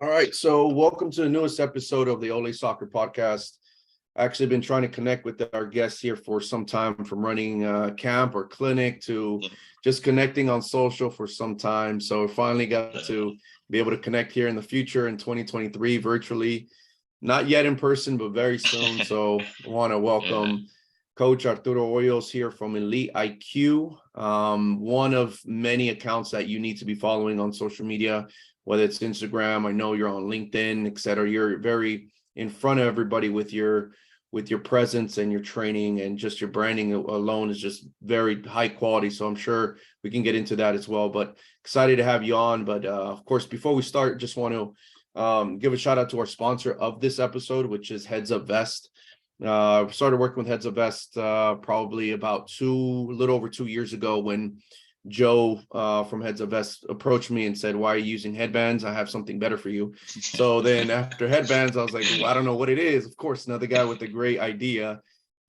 All right, so welcome to the newest episode of the Olé Soccer Podcast. Actually been trying to connect with our guests here for some time, from running camp or clinic to just connecting on social for some time. So we finally got to be able to connect here in the future in 2023 virtually, not yet in person, but very soon. So I want to welcome Coach Arturo Hoyos here from Elite IQ, one of many accounts that you need to be following on social media, whether it's Instagram. I know you're on LinkedIn, et cetera. You're very in front of everybody with your presence and your training, and just your branding alone is just very high quality. So I'm sure we can get into that as well, but excited to have you on. But of course, before we start, just want to give a shout out to our sponsor of this episode, which is Heads Up Vest. Started working with Heads Up Vest probably about a little over 2 years ago, when Joe from Heads Up Vest approached me and said, "Why are you using headbands? I have something better for you." So then after headbands, I was like, well, I don't know what it is. Of course, another guy with a great idea.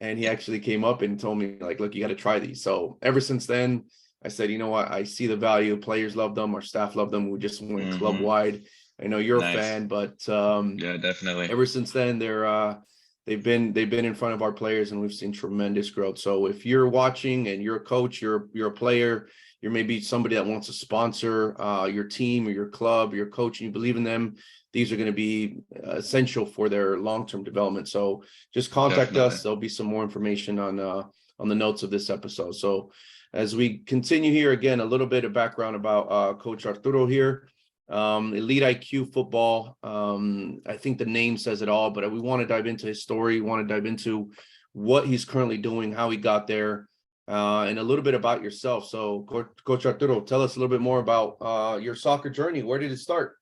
And he actually came up and told me, like, look, you got to try these. So ever since then, I said, you know what? I see the value. Players love them. Our staff love them. We just went club wide. I know you're a fan, but yeah, definitely. Ever since then, they've been in front of our players, and we've seen tremendous growth. So if you're watching and you're a coach, you're a player, you're maybe somebody that wants to sponsor your team or your club, your coach, and you believe in them, these are going to be essential for their long-term development. So just contact us. There'll be some more information on the notes of this episode. So as we continue here, again, a little bit of background about Coach Arturo here. Elite IQ football. I think the name says it all, but we want to dive into his story. We want to dive into what he's currently doing, how he got there, and a little bit about yourself. So Coach Arturo, tell us a little bit more about your soccer journey. Where did it start?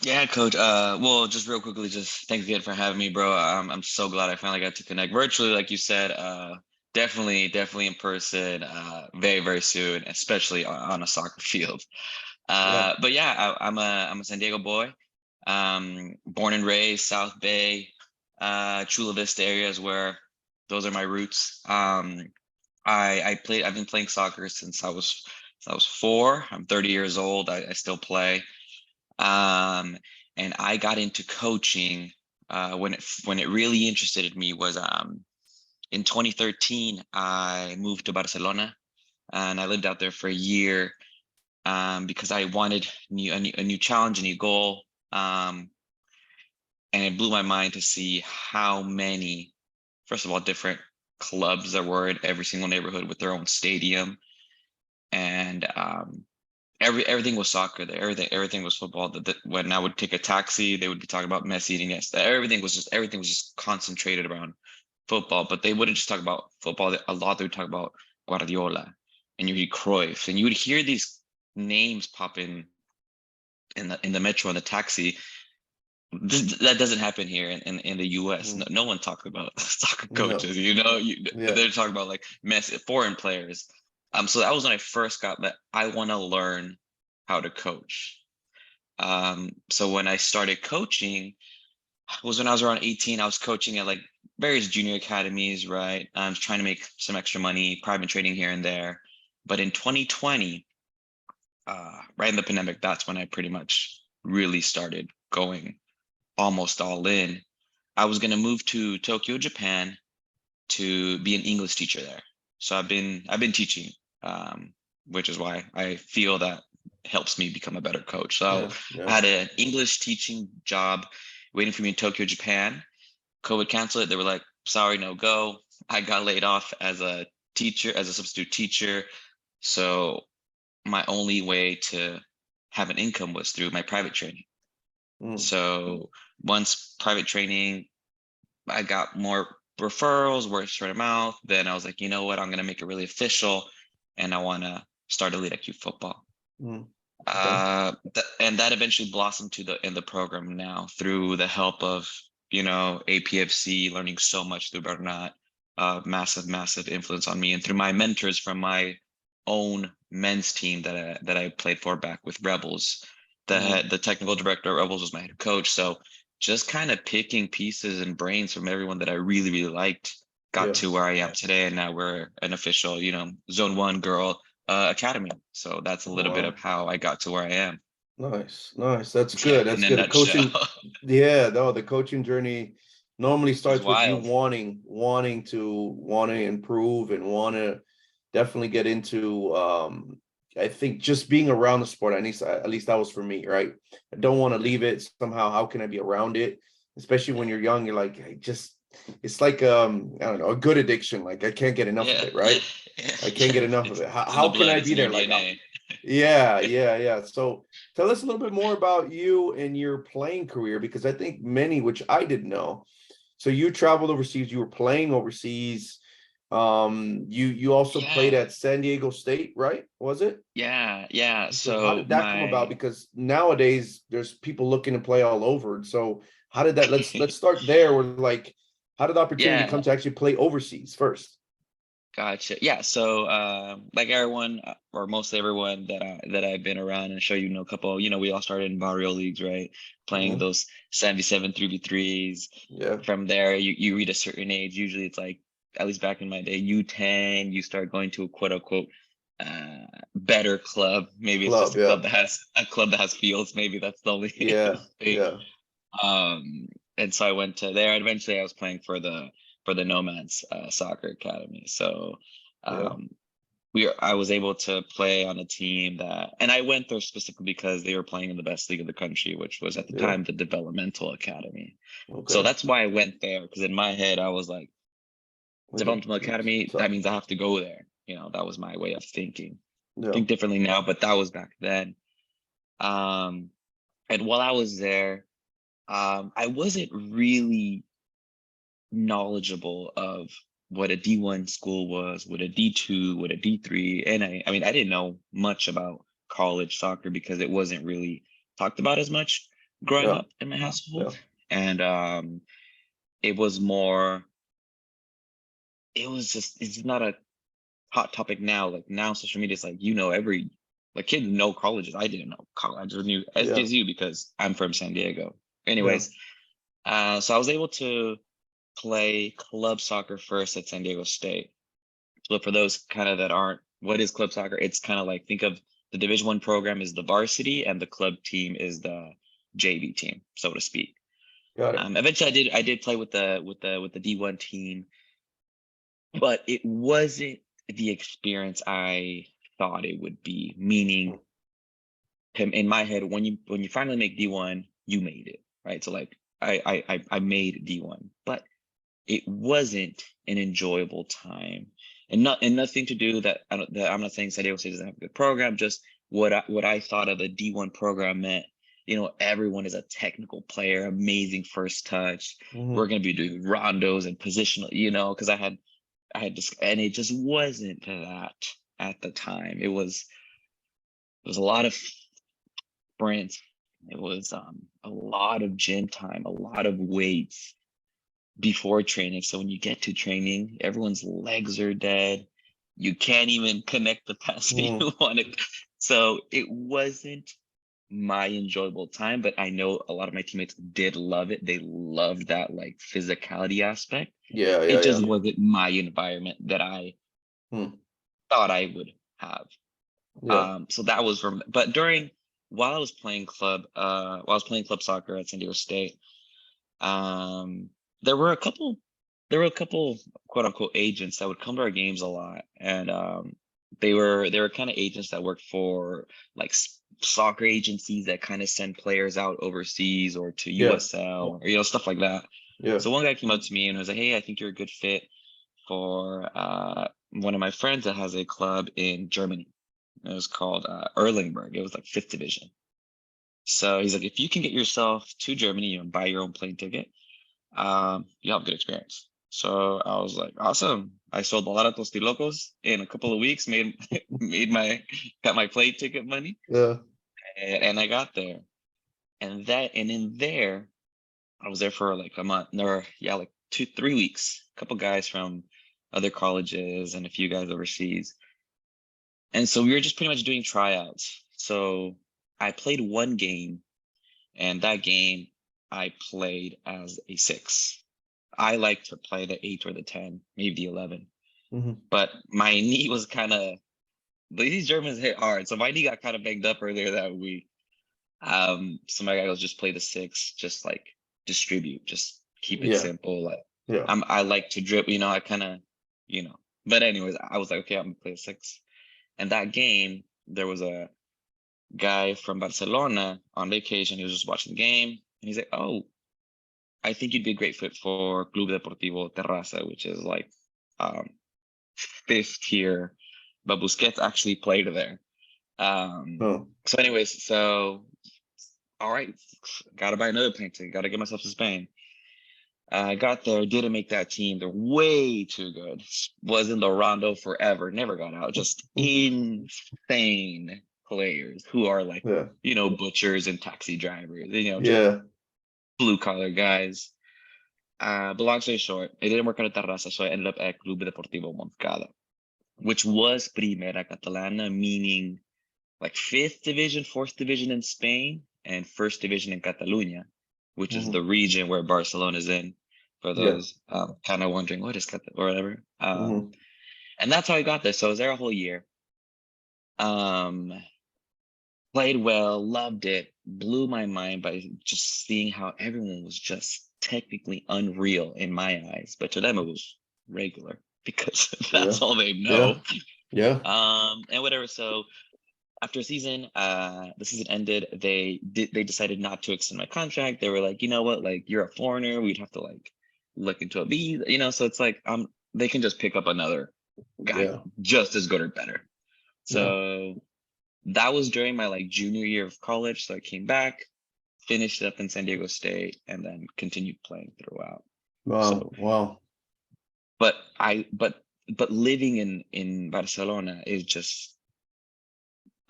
Yeah, Coach. Well, just real quickly, just thanks again for having me, bro. I'm so glad I finally got to connect virtually, like you said. Definitely in person. Very, very soon, especially on a soccer field. But yeah, I'm a San Diego boy. Born and raised South Bay, Chula Vista areas, where those are my roots. I've been playing soccer since I was 4. I'm 30 years old. I still play. And I got into coaching when it really interested me was in 2013. I moved to Barcelona, and I lived out there for a year because I wanted a new challenge, a new goal. And it blew my mind to see how many, first of all, different clubs there were in every single neighborhood with their own stadium. And everything was soccer there. Everything was football. When I would take a taxi, they would be talking about Messi and Iniesta. Everything was just concentrated around football. But they wouldn't just talk about football. A lot they would talk about Guardiola, and you would hear Cruyff, and you would hear these names pop in the metro, in the taxi. That doesn't happen here in the US. No one talks about soccer coaches. They're talking about like Messi, foreign players. So that was when I first got that I want to learn how to coach. So when I started coaching was when I was around 18. I was coaching at like various junior academies, right? I was trying to make some extra money, private training here and there. But in 2020, right in the pandemic, that's when I pretty much really started going almost all in. I was going to move to Tokyo, Japan, to be an English teacher there. So I've been teaching, which is why I feel that helps me become a better coach. So I had an English teaching job waiting for me in Tokyo, Japan. COVID canceled it. They were like, sorry, no go. I got laid off as a teacher, as a substitute teacher. So my only way to have an income was through my private training. So once private training, I got more referrals, word of mouth. Then I was like, you know what, I'm going to make it really official, and I want to start Elite IQ football. And that eventually blossomed in the program now through the help of, APFC, learning so much through Bernat, massive influence on me, and through my mentors from my own men's team that I played for back with Rebels. The technical director of Rebels was my head coach. So just kind of picking pieces and brains from everyone that I really, really liked got to where I am today. And now we're an official, Zone 1 girl academy. So that's a little bit of how I got to where I am. Nice, nice. That's Yeah, good. That's in a good. nutshell. Coaching, yeah, no, the coaching journey normally It's starts with you wild. wanting to improve and want to definitely get into I think just being around the sport, at least that was for me, right? I don't want to leave it somehow. How can I be around it? Especially when you're young, you're like, I just it's like I don't know, a good addiction. Like I can't get enough of Yeah. it, right? I can't get enough of It's it. How, it's in the how can blood. I It's be in your there? Like DNA. yeah, yeah, yeah. So tell us a little bit more about you and your playing career, because I think many, which I didn't know. So you traveled overseas, you were playing overseas. You also played Yeah. at San Diego State, right? Was it? Yeah. Yeah. So how So did that come about? my Because nowadays there's people looking to play all over. So how did that let's start there. Where like how did the opportunity yeah. come to actually play overseas first? Gotcha. Yeah. So, like everyone, or mostly everyone that I've been around and show a couple, we all started in barrio leagues, right? Playing Mhm. those 77 3v3s. Yeah, From there, you reach a certain age. Usually, it's like at least back in my day, U10. You start going to a quote unquote better club. Maybe it's just club, a yeah. club that has fields. Maybe that's the only Yeah, thing. yeah, Um, and so I went to there. Eventually, I was playing for the Nomads Soccer Academy. So yeah, um, I was able to play on a team that, and I went there specifically because they were playing in the best league of the country, which was at the yeah. time the Developmental Academy. So Okay. that's why I went there, because in my head I was like, Okay. Developmental Academy, that So means I have to go there. That was my way of thinking. yeah. Think differently now, but that was back then. Um, and while I was there, I wasn't really knowledgeable of what a D1 school was, what a D2, what a D3. And I mean, I didn't know much about college soccer because it wasn't really talked about as much growing Yeah. up in my household. Yeah. And it was more, it's not a hot topic now. Like now, social media is like, like kids know colleges. I didn't know college. I just knew Yeah. SDSU because I'm from San Diego. Yeah. Anyways, so I was able to play club soccer first at San Diego State. So for those kind of that aren't, what is club soccer? It's kind of like, think of the Division 1 program is the varsity and the club team is the JV team, so to speak. Got it. Eventually I did play with the D1 team, but it wasn't the experience I thought it would be. Meaning, in my head, when you finally make D1, you made it, right? So like I made D1, but it wasn't an enjoyable time, and nothing to do that. I'm not saying San Diego State doesn't have a good program. Just what I thought of a D1 program meant. Everyone is a technical player, amazing first touch. Hmm. We're gonna be doing rondos and positional. Because I had just, and it just wasn't that at the time. It was a lot of sprints. It was a lot of gym time, a lot of weights before training. So when you get to training, everyone's legs are dead. You can't even connect the pass that Hmm. you want to. So it wasn't my enjoyable time, but I know a lot of my teammates did love it. They loved that like physicality aspect. Yeah. It Yeah. just Yeah. wasn't my environment that I Hmm. thought I would have. Yeah. So that was from, but while I was playing club soccer at San Diego State, um, there were a couple, quote unquote agents that would come to our games a lot, and they were kind of agents that worked for like soccer agencies that kind of send players out overseas or to Yeah. USL or stuff like that. Yeah. So one guy came up to me and was like, "Hey, I think you're a good fit for one of my friends that has a club in Germany. It was called Erlingberg. It was like fifth division. So he's like, if you can get yourself to Germany, buy your own plane ticket, you have a good experience." So I was like, awesome. I sold a lot of tostilocos in a couple of weeks, got my plane ticket money, Yeah. and I got there. And in there, I was there for like a month, or yeah, like 2, 3 weeks. A couple guys from other colleges and a few guys overseas. And so we were just pretty much doing tryouts. So I played one game, and that game I played as a 6. I like to play the 8 or the 10, maybe the 11. Hmm. But my knee was kind of, these Germans hit hard. So my knee got kind of banged up earlier that week. So my guy goes, just play the six, just like distribute, just keep it Yeah. simple. Like Yeah. I like to dribble, I kind of, you know. But anyways, I was like, okay, I'm gonna play a six. And that game, there was a guy from Barcelona on vacation. He was just watching the game, and he's like, "Oh, I think you'd be a great fit for Club Deportivo Terraza, which is like um, fifth tier, but Busquets actually played there." Oh, So, anyways, so all right, gotta buy another plane ticket. Gotta get myself to Spain. I got there, didn't make that team. They're way too good. Was in the Rondo forever, never got out. Just insane players who are like, yeah. butchers and taxi drivers, just Yeah. blue collar guys. But long story short, it didn't work out at Terraza, so I ended up at Club Deportivo Moncada, which was Primera Catalana, meaning like fifth division, fourth division in Spain, and first division in Catalunya, which is Hmm. the region where Barcelona is in. For Yeah. those kind of wondering what is Catalunya or whatever, Hmm. and that's how I got there. So I was there a whole year. Um, Played well, loved it, blew my mind by just seeing how everyone was just technically unreal in my eyes, but to them it was regular because Yeah. that's all they Yeah. know. Yeah. And whatever. So after a season, the season ended. They decided not to extend my contract. They were like, you know what, like you're a foreigner, we'd have to like look into a visa, so it's like they can just pick up another guy Yeah. just as good or better. Yeah. So that was during my like junior year of college. So I came back, finished up in San Diego State, and then continued playing throughout. Wow. So, Wow. but but living in Barcelona is just.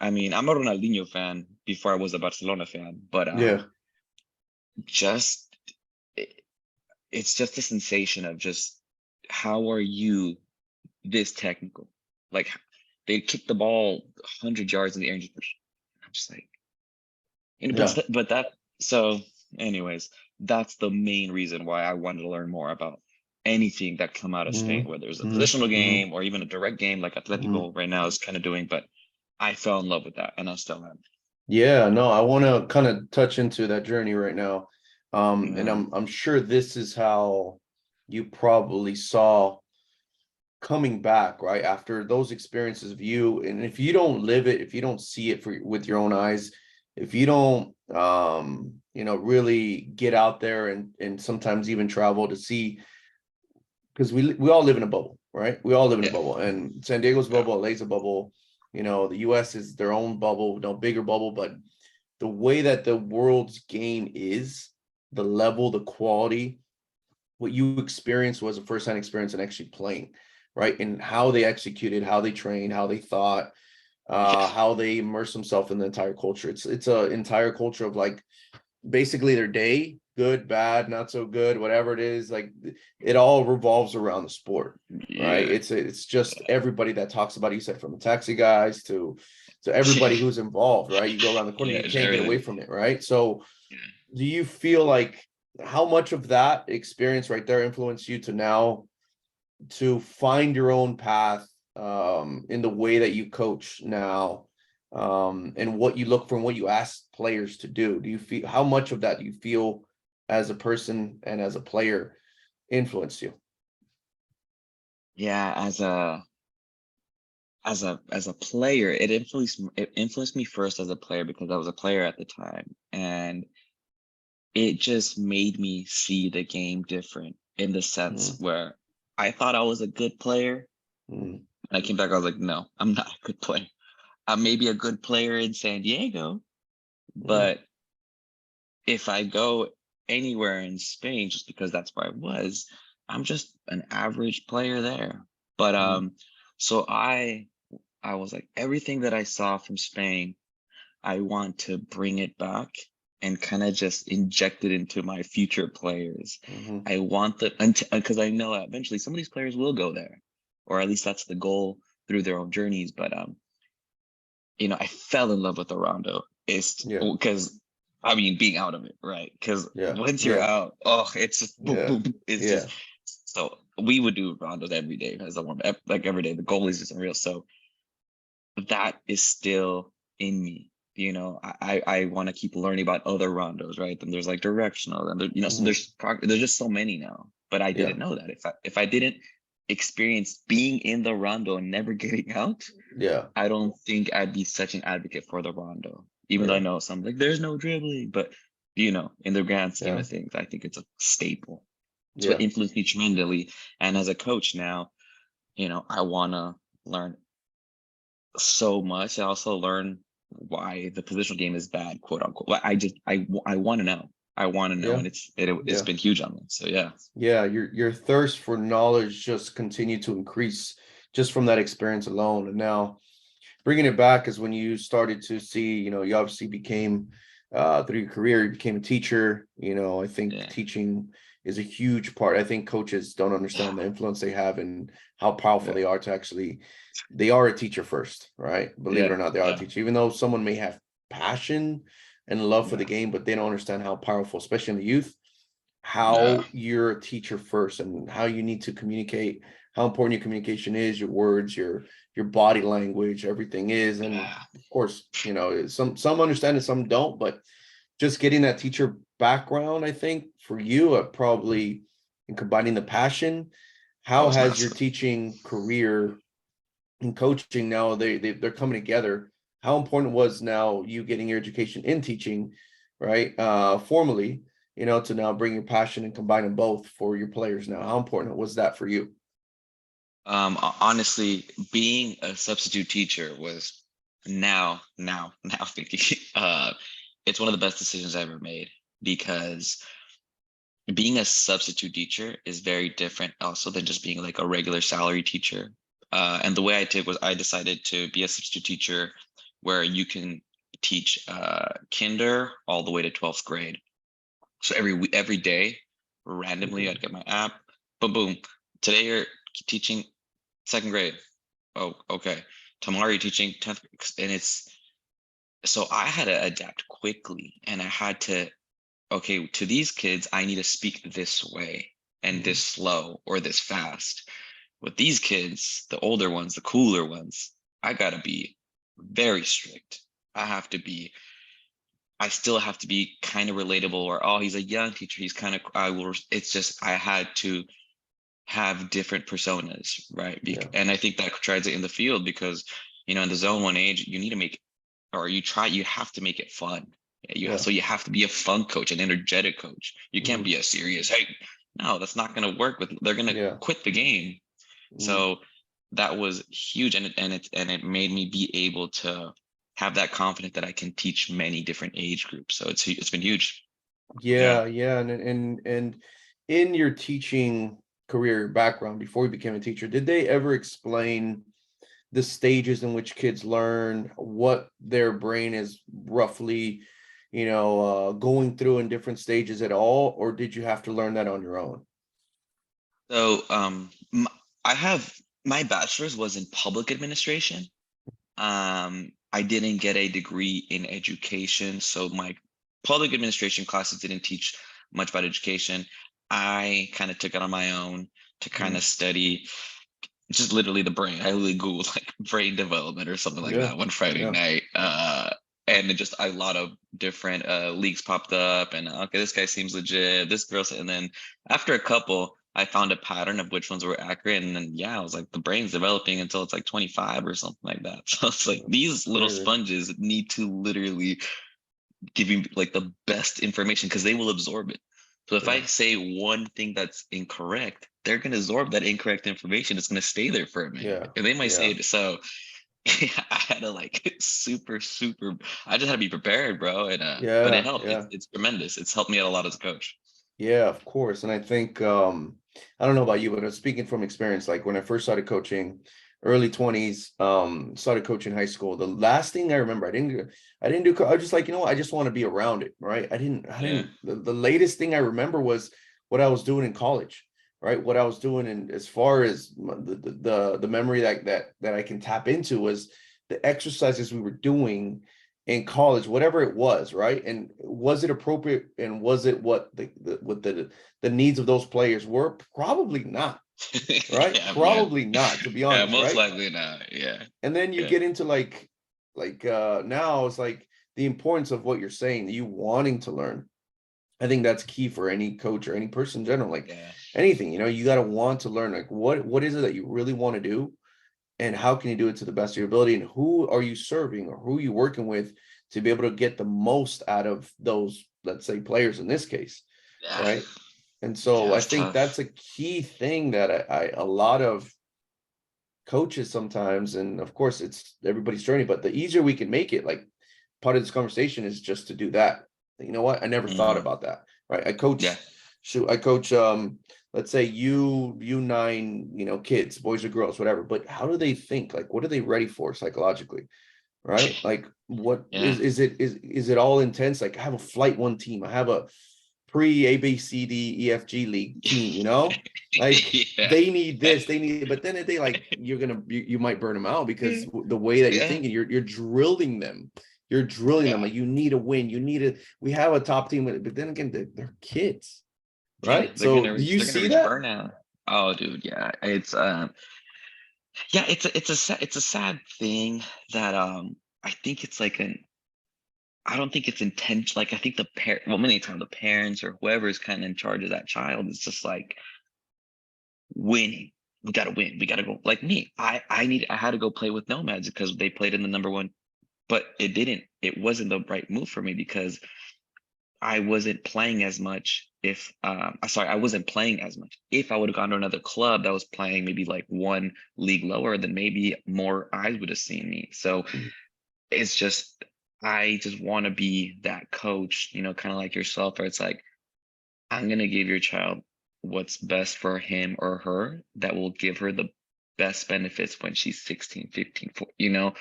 I mean, I'm a Ronaldinho fan before I was a Barcelona fan, but Yeah. just it, it's just a sensation of just how are you this technical? Like they kick the ball 100 yards in the air, and I'm just like, Yeah. but that. So, anyways, that's the main reason why I wanted to learn more about anything that come out of Hmm. Spain, whether it's a Hmm. positional Hmm. game or even a direct game like Hmm. Atletico right now is kind of doing. But I fell in love with that, and I still am. Yeah, no, I want to kind of touch into that journey right now. And Yeah. I'm sure this is how you probably saw coming back, right? After those experiences of you, and if you don't live it, if you don't see it with your own eyes, if you don't really get out there and sometimes even travel to see, because we all live in a bubble, right? We all live in a Yeah. bubble, and San Diego's Yeah. bubble, LA's a bubble, the US is their own bubble, no bigger bubble, but the way that the world's game is, the level, the quality, what you experienced was a first-hand experience and actually playing, right? And how they executed, how they trained, how they thought, Yeah. how they immerse themselves in the entire culture. It's a entire culture of like basically their day, good, bad, not so good, whatever it is, like it all revolves around the sport, right? Yeah. It's just everybody that talks about it, you said from the taxi guys to everybody who's involved, right? You go around the corner, Yeah. you It's can't get away everything. from it, right? So Yeah. do you feel like how much of that experience right there influenced you to now to find your own path in the way that you coach now, and what you look for and what you ask players to do? Do you feel how much of that do you feel as a person and as a player influenced you? Yeah. As a player, it influenced me first as a player because I was a player at the time, and it just made me see the game different in the sense Mm, where I thought I was a good player. mm, And I came back, I was like, no, I'm not a good player. I'm maybe a good player in San Diego, mm, but if I go anywhere in Spain, just because that's where I was, I'm just an average player there. But mm, so I was like, everything that I saw from Spain, I want to bring it back and kind of just inject it into my future players. mhm. I want that because I know eventually some of these players will go there, or at least that's the goal through their own journeys. But I fell in love with Orlando. It's Yeah, because I mean being out of it, right? Because yeah, once you're yeah, out, oh, it's just boom, yeah, boom, boom. It's yeah, just so we would do rondos every day as a warm, like every day. The goal is just unreal. So that is still in me. I want to keep learning about other rondos, right? Then there's like directional, and so there's just so many now. But I Yeah. didn't know that. If I didn't experience being in the rondo and never getting out, Yeah. I don't think I'd be such an advocate for the rondo. Even though I Yeah. know some like there's no dribbling, but in the grand scheme Yeah. of things, I think it's a staple. So it Yeah. influenced me tremendously. And as a coach now, I want to learn so much. I also learn why the positional game is bad, quote unquote. I want to know. I want to know, Yeah. and it's Yeah. been huge on me. So yeah. Yeah. Your thirst for knowledge just continued to increase just from that experience alone. And now bringing it back is when you started to see, you obviously became through your career, you became a teacher. I think Yeah. teaching is a huge part. I think coaches don't understand the influence they have and how powerful Yeah. they are they are a teacher first, right? Believe it Yeah. or not, they are a teacher, even though someone may have passion and love for the Yeah. game, but they don't understand how powerful, especially in the youth, Yeah. how you're a teacher first and how you need to communicate, how important your communication is, your words, your body language, everything is. And Yeah. of course, some understand it, some don't, but just getting that teacher background, I think for you, probably in combining the passion, That how was has your massive. teaching career and coaching now they're coming together? How important was now you getting your education in teaching, right? Formally, to now bring your passion and combine them both for your players now. How important was that for you? Honestly, being a substitute teacher was now thinking, it's one of the best decisions I ever made, because being a substitute teacher is very different also than just being like a regular salary teacher. And the way I did was I decided to be a substitute teacher where you can teach kinder all the way to 12th grade. So every day, randomly, I'd get my app, boom, boom. Today you're teaching second grade. Oh, okay. Tomorrow you're teaching 10th grade. And it's so I had to adapt quickly, and I had to, okay, to these kids, I need to speak this way and this slow or this fast. With these kids, the older ones, the cooler ones, I gotta be very strict. I have to be, I still have to be kind of relatable, or oh, he's a young teacher. He's kind of, it's just, I had to have different personas, right? Yeah. And I think that translates in the field because, in the zone one age, you need to make, or you have to make it fun. Yeah. So you have to be a fun coach, an energetic coach. You can't Mhm. be a serious, hey, no, that's not going to work they're going to Yeah. quit the game. Mhm. So that was huge. And it made me be able to have that confidence that I can teach many different age groups. So it's been huge. Yeah. Yeah, yeah, and in your teaching career background before you became a teacher, did they ever explain the stages in which kids learn, what their brain is roughly, going through in different stages at all, or did you have to learn that on your own? So I have my bachelor's was in public administration. I didn't get a degree in education, so my public administration classes didn't teach much about education. I kind of took it on my own to kind Mhm. of study just literally the brain. I literally Googled like brain development or something like Yeah, that one Friday yeah, night. And it just a lot of different leagues popped up, and okay, this guy seems legit. This girl, and then after a couple, I found a pattern of which ones were accurate, and then yeah, I was like, the brain's developing until it's like 25 or something like that. So it's like that's these little crazy. sponges need to literally give you like the best information because they will absorb it. So if Yeah, I say one thing that's incorrect, they're going to absorb that incorrect information. It's going to stay there for a minute. yeah, And they might say yeah, it. So yeah, I had to like super, I just had to be prepared, bro. But it yeah, helped. yeah. It's tremendous. It's helped me out a lot as a coach. Yeah, of course. And I think I don't know about you, but speaking from experience, like when I first started coaching, early 20s, started coaching high school. The last thing I remember, I was just like, I just want to be around it, right? I Yeah. didn't the latest thing I remember was what I was doing in college, right? What I was doing, and as far as the memory that I can tap into was the exercises we were doing in college, whatever it was, right? And was it appropriate, and was it what the needs of those players were? Probably not, right? Yeah, man. Probably not, to be Yeah, honest, most right? likely not. Yeah. And then you Yeah. get into like now it's like the importance of what you're saying, you wanting to learn. I think that's key for any coach or any person in general, like Yeah. anything, you got to want to learn, like what is it that you really want to do, and how can you do it to the best of your ability, and who are you serving or who are you working with to be able to get the most out of those, let's say, players in this case, Yeah. right? And Yeah, so I it's think tough. that's a key thing that I a lot of coaches sometimes, and of course it's everybody's journey, but the easier we can make it, like part of this conversation is just to do that. You know what? I never thought Mhm. about that. Right. Yeah. I coach let's say U9, kids, boys or girls, whatever. But how do they think? Like what are they ready for psychologically? Right? Like what Yeah. is it all intense? Like I have a flight one team, I have a pre ABCDEFG league team, like Yeah. they need this, they need, but then they like you might burn them out because the way that you're Yeah. thinking, you're drilling them. You're drilling them Yeah. like you need to win. We have a top team, but then again, they're kids, Yeah. right? So do you They're gonna see reach that? burnout. Oh, dude. Yeah. Yeah, it's a sad thing that I think it's like an I don't think it's intentional. Like I think the parent, well, many times the parents or whoever is kind of in charge of that child is just like winning. We gotta win. We gotta go. Like me, I had to go play with Nomads because they played in the number one, but it didn't. It wasn't the right move for me because I wasn't playing as much. If sorry, I wasn't playing as much. If I would have gone to another club that was playing maybe like one league lower, then maybe more eyes would have seen me. So it's just I just want to be that coach, kind of like yourself, where it's like, I'm gonna give your child what's best for him or her that will give her the best benefits when she's 16, 15,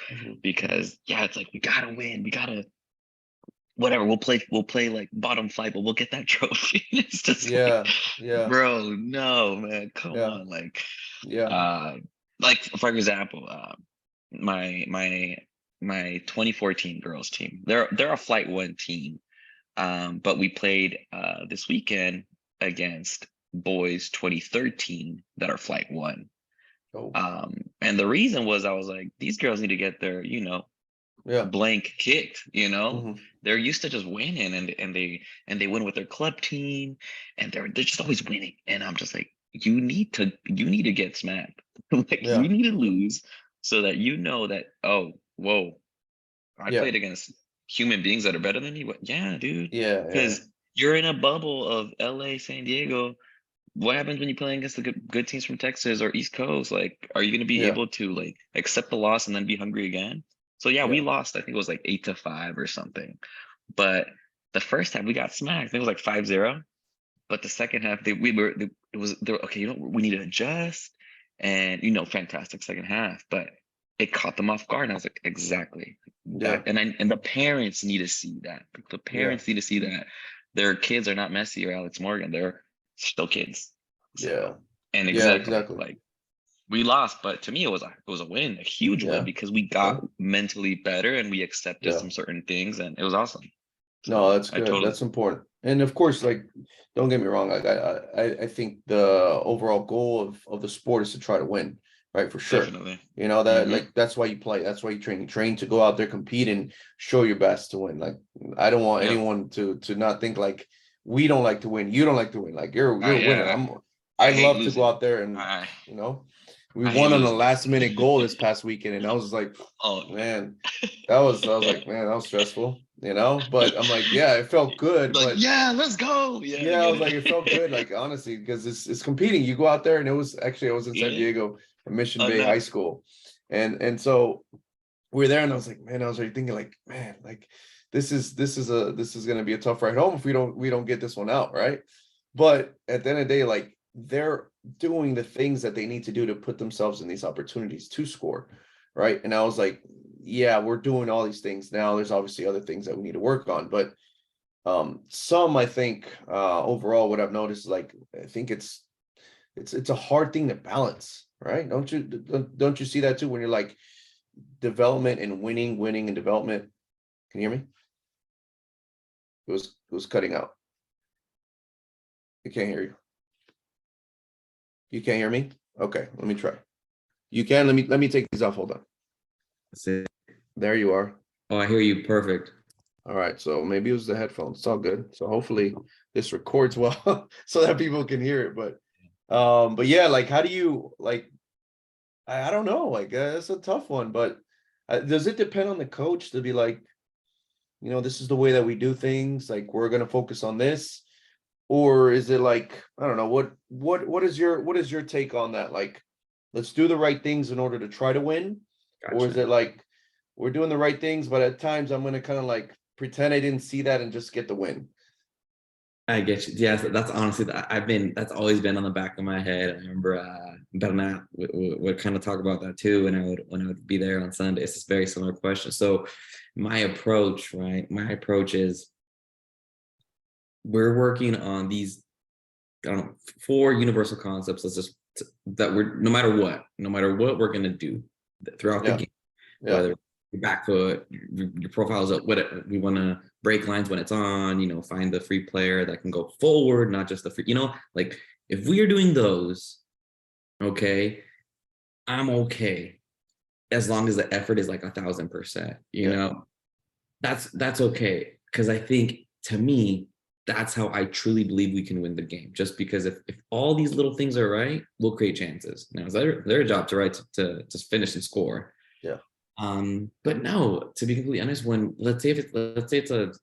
Mhm. because yeah, it's like we gotta win, we gotta whatever, we'll play like bottom flight, but we'll get that trophy. It's just like, Yeah, yeah, bro, no, man, come yeah, on, yeah. uh like for example, my my 2014 girls team, they're a flight one team. But we played this weekend against boys 2013 that are flight one. Oh, And the reason was I was like, these girls need to get their, yeah. blank kicked. Hmm. They're used to just winning and they win with their club team and they're just always winning. And I'm just like, you need to get smacked. Like Yeah, you need to lose so that that, oh, whoa, I yeah, played against human beings that are better than me. What? Yeah, dude. yeah, yeah, Because you're in a bubble of LA, San Diego. What happens when you play against the good teams from Texas or East Coast? Like, are you going to be yeah, able to like accept the loss and then be hungry again? So yeah, we yeah. lost. I think it was like 8-5 or something. But the first half we got smacked. I think it was like 5-0. But the second half, it was they were, okay. We need to adjust, and fantastic second half. But it caught them off guard, and I was like, exactly Yeah, that. And the parents need to see that. The yeah, parents need to see that their kids are not Messi or Alex Morgan. They're still kids. yeah, So and yeah, exactly exactly. like we lost, but to me it was a win, a huge win Yeah, because we yeah, got mentally better and we accepted yeah. some certain things, and it was awesome. No, So that's I good. totally That's important. And of course, like, don't get me wrong. Like, I think the overall goal of the sport is to try to win, right? For sure. definitely. That Hmm. like that's why you play. That's why you train. You train to go out there, compete, and show your best to win. Like, I don't want Yep. anyone to not think like we don't like to win. You don't like to win. Like you're a winner. Yeah. I I hate love to go losing. out there and I you know, we I hate won on a losing. last minute goal this past weekend, and I was like, Oh, man, I was like, man, that was stressful, but I'm like, yeah, it felt good, like, but yeah, let's go. Yeah, I yeah, I get was like, it felt it. good, like honestly, because it's competing. You go out there, and it was actually I was in San Yeah. Diego at Mission Oh, Bay High nice. School, and so we're there, and I was like, man, I was already thinking like, man, like this is gonna be a tough ride home if we don't get this one out, right? But at the end of the day, like they're doing the things that they need to do to put themselves in these opportunities to score, right? And I was like, yeah, we're doing all these things now. There's obviously other things that we need to work on, but some I think overall what I've noticed is like I think it's a hard thing to balance, right? Don't you see that too when you're like development and winning and development? Can you hear me? It was cutting out. I can't hear you. You can't hear me? Okay, let me try. You can. Let me take these off. Hold on. That's it. There you are. Oh, I hear you. Perfect. All right, so maybe it was the headphones. It's all good. So hopefully this records well so that people can hear it. But yeah, like how do you like I don't know, like it's a tough one, but does it depend on the coach to be like, this is the way that we do things, like we're gonna focus on this? Or is it like, I don't know, what is your take on that? Like, let's do the right things in order to try to win? Or is Gotcha. it like we're doing the right things, but at times I'm gonna kind of like pretend I didn't see that and just get the win? I get you. Yes, that's honestly that's always been on the back of my head. I remember Bernat would kind of talk about that too when I would be there on Sunday. It's a very similar question. So my approach, right? My approach is we're working on these, I don't know, 4 universal concepts. Let's just that we're no matter what we're gonna do throughout the Yeah, game, yeah, whether your back foot, your profiles up, what we want to break lines when it's on, find the free player that can go forward, not just the free, like if we are doing those, okay, I'm okay as long as the effort is like 1,000%, yeah, that's okay. Because I think to me, that's how I truly believe we can win the game. Just because if all these little things are right, we'll create chances. Now it's their job to to finish and score. yeah, But no, to be completely honest, when let's say it's a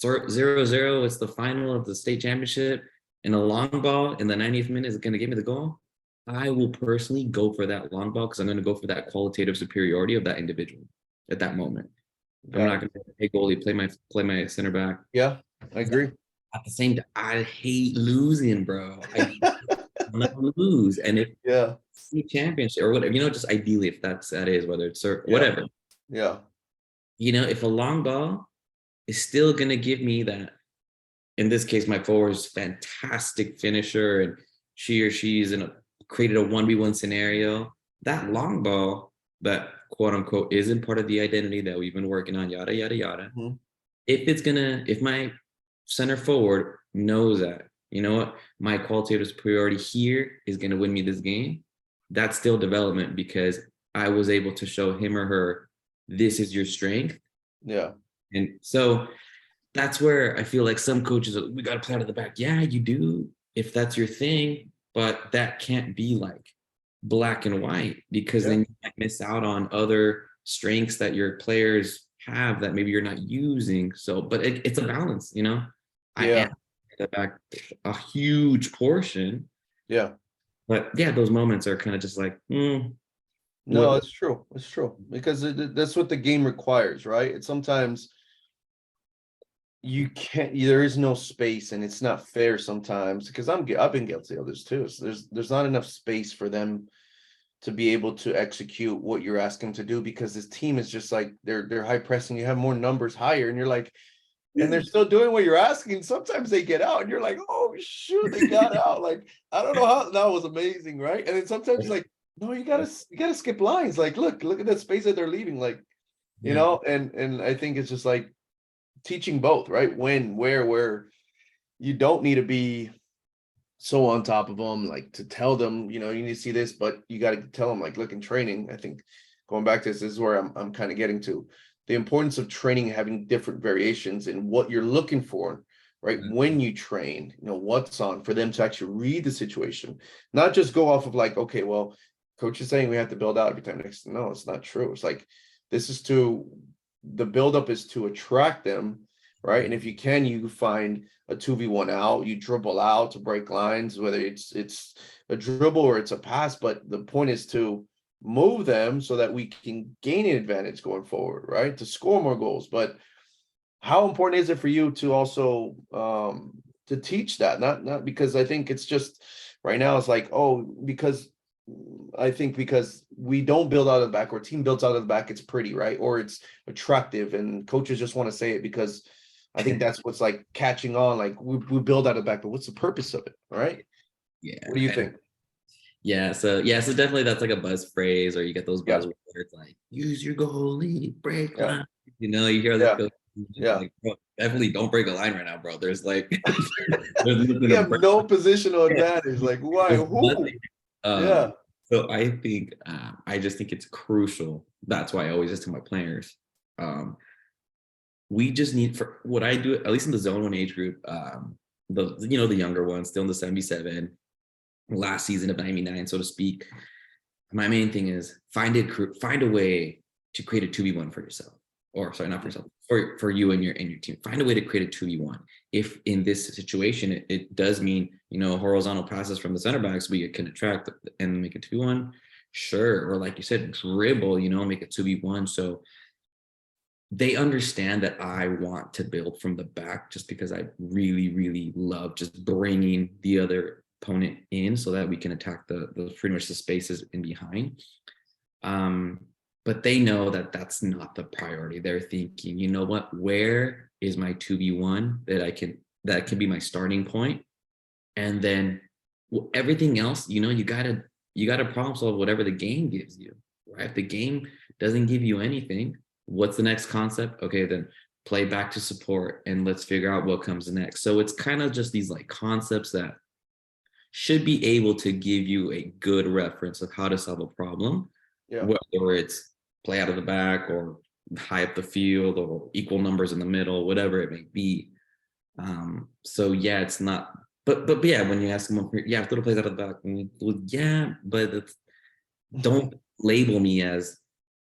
0-0, it's the final of the state championship, and a long ball in the 90th minute is going to give me the goal. I will personally go for that long ball because I'm going to go for that qualitative superiority of that individual at that moment. I'm got not it. going to play goalie, play my center back. Yeah, I agree. At the same time, I hate losing, bro. I want to lose, and if Yeah, championship or whatever, just ideally, if that is whether it's yeah, whatever, yeah, if a long ball is still gonna give me that. In this case, my forward is fantastic finisher, and she or she's created a 1v1 scenario. That long ball, that quote unquote isn't part of the identity that we've been working on, yada yada yada. mhm, If my center forward knows that, what, my qualitative superiority here is gonna win me this game, that's still development because I was able to show him or her this is your strength. yeah, And so that's where I feel like some coaches are, we got to play out of the back. Yeah, you do if that's your thing, but that can't be like black and white because yeah, then you might miss out on other strengths that your players have that maybe you're not using. So, but it's a balance, I yeah, am at the back a huge portion, yeah. but yeah, those moments are kind of just like, No, what? it's true. It's true because that's what the game requires, right? It's sometimes you can't. There is no space, and it's not fair sometimes because I've been guilty of this too. So there's not enough space for them to be able to execute what you're asking them to do because this team is just like they're high pressing. You have more numbers higher, and you're like, and they're still doing what you're asking. Sometimes they get out, and you're like, oh shoot, they got out. Like I don't know how that was amazing, right? And then sometimes you're like, no, you gotta skip lines. Like look at that space that they're leaving. Like Yeah. and I think it's just like teaching both, right? When, where you don't need to be so on top of them, like to tell them, you need to see this, but you got to tell them, like, look, in training, I think going back to this is where I'm kind of getting to the importance of training, having different variations in what you're looking for, right? When you train, what's on for them to actually read the situation, not just go off of like, okay, well, coach is saying we have to build out every time. Next, no, it's not true. It's like this is the buildup is to attract them, right? And if you can, you find a 2v1 out, you dribble out to break lines, whether it's a dribble or it's a pass, but the point is to move them so that we can gain an advantage going forward, right? To score more goals. But how important is it for you to also to teach that? Not because I think it's just right now it's like, oh, because I think because we don't build out of the back or team builds out of the back, it's pretty, right? Or it's attractive and coaches just want to say it because I think that's what's like catching on. Like we build out of the back, but what's the purpose of it? All right. What do you Yeah. think? So definitely that's like a buzz phrase, or you get those Yeah. buzzwords like use your goalie, break Yeah. line. You hear Yeah. that Yeah. like, bro, definitely don't break a line right now, bro. There's like there's nothing We to have break. no positional advantage. Like why? There's Who? nothing. Yeah. So I think I just think it's crucial. That's why I always just tell my players. Um, we just need, for what I do, at least in the zone 1 age group, the younger ones, still in the 77, last season of 99, so to speak. My main thing is find a way to create a 2v1 for yourself. Or sorry, not for yourself, for you and your team. Find a way to create a 2v1. If in this situation it does mean, horizontal passes from the center backs, we can attract and make a 2v1, sure. Or like you said, dribble, make a 2v1. So they understand that I want to build from the back, just because I really, really love just bringing the other opponent in so that we can attack the pretty much the spaces in behind. But they know that that's not the priority. They're thinking, you know what, where is my 2v1 that can be my starting point? And then everything else, you gotta problem solve whatever the game gives you, right? If the game doesn't give you anything, what's the next concept? Okay, then play back to support and let's figure out what comes next. So it's kind of just these like concepts that should be able to give you a good reference of how to solve a problem, whether it's play out of the back or high up the field or equal numbers in the middle, whatever it may be. So yeah, it's not, but yeah, when you ask them, if little plays out of the back, well, yeah, but don't label me as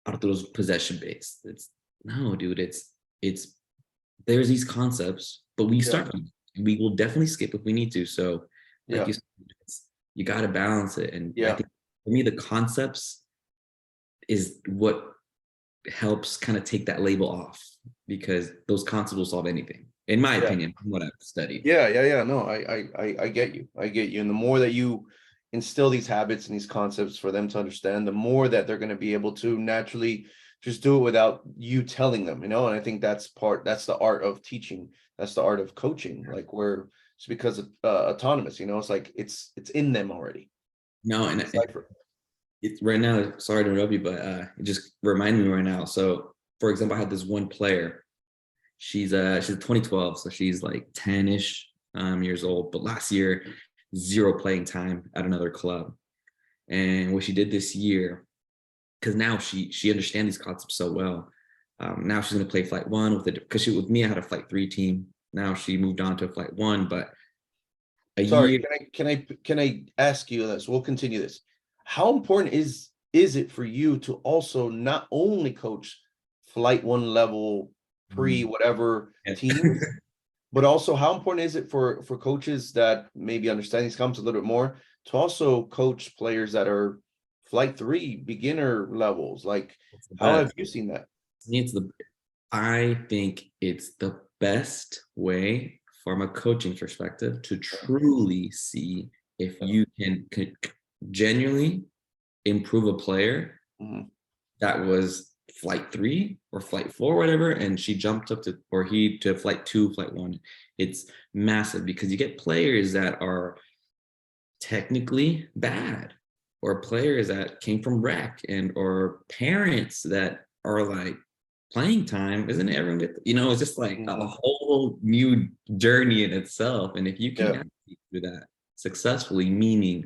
Arturo's possession based. It's no, dude. It's there's these concepts, but we start. We will definitely skip if we need to. So, like you said, you got to balance it. And I think for me, the concepts is what helps kind of take that label off, because those concepts will solve anything, in my opinion, from what I've studied. No, I get you. And the more that you instill these habits and these concepts for them to understand, the more that they're going to be able to naturally just do it without you telling them, and I think that's the art of teaching. That's the art of coaching, like where it's because it's autonomous, it's like it's in them already. No, and it's right now, sorry to interrupt you, but it just reminded me right now. So for example, I had this one player, she's 2012, so she's like 10-ish years old, but last year 0 playing time at another club. And what she did this year, because now she understands these concepts so well, now she's going to play flight 1 because with me I had a flight 3 team. Now she moved on to a flight 1, but year. Can I ask you this? We'll continue this. How important is it for you to also not only coach flight 1 level pre whatever teams, but also how important is it for coaches that maybe understand these concepts a little bit more to also coach players that are flight 3 beginner levels? Like, how have you seen that? I think it's the best way from a coaching perspective to truly see if you can genuinely improve a player that was flight 3 or flight 4, whatever, and she jumped up to flight 2, flight 1. It's massive, because you get players that are technically bad, or players that came from rec, or parents that are like, playing time isn't everyone get, it's just like a whole new journey in itself. And if you can do that successfully, meaning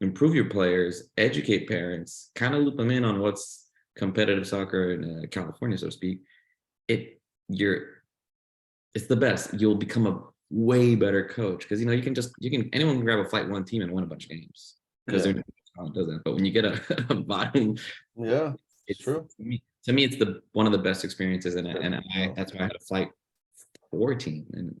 improve your players, educate parents, kind of loop them in on what's competitive soccer in California, so to speak, it's the best. You'll become a way better coach, because anyone can grab a flight 1 team and win a bunch of games, because they're doesn't. But when you get a bottom, it's true. To me, it's one of the best experiences, and that's why I had a flight 4 team, and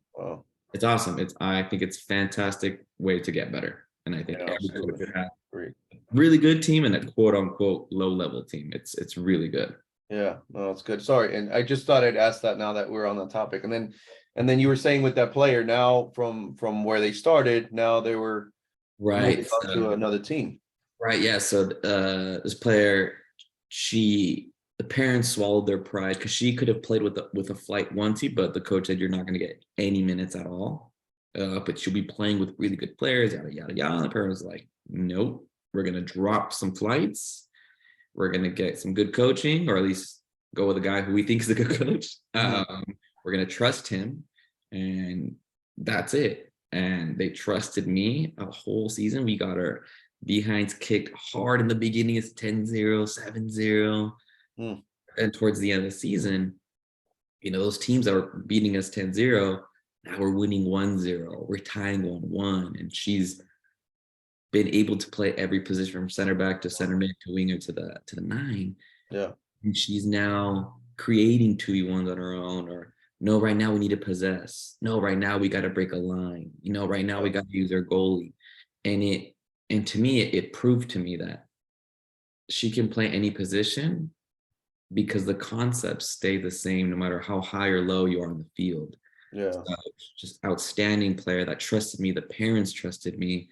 it's awesome. I think it's fantastic way to get better, and I think every coach should have a really good team and a quote unquote low level team. It's really good. Yeah, no, it's good. Sorry, and I just thought I'd ask that now that we're on the topic, and then you were saying with that player, now from where they started, now they were moving on to another team. Right. Yeah. So this player, the parents swallowed their pride, because she could have played with a flight 1 team, but the coach said, you're not going to get any minutes at all. But she'll be playing with really good players, yada, yada, yada. And the parents was like, nope, we're going to drop some flights. We're going to get some good coaching, or at least go with a guy who we think is a good coach. We're going to trust him, and that's it. And they trusted me a whole season. We got our behinds kicked hard in the beginning. It's 10-0, 7-0. And towards the end of the season, those teams that were beating us 10-0, now we're winning 1-0, we're tying 1-1, and she's been able to play every position from center back to center mid to winger to the 9. Yeah. And she's now creating 2v1s on her own, or no, right now we need to possess. No, right now we got to break a line. Right now we got to use our goalie. And to me, it proved to me that she can play any position because the concepts stay the same no matter how high or low you are on the field. Yeah. So, just outstanding player that trusted me. The parents trusted me.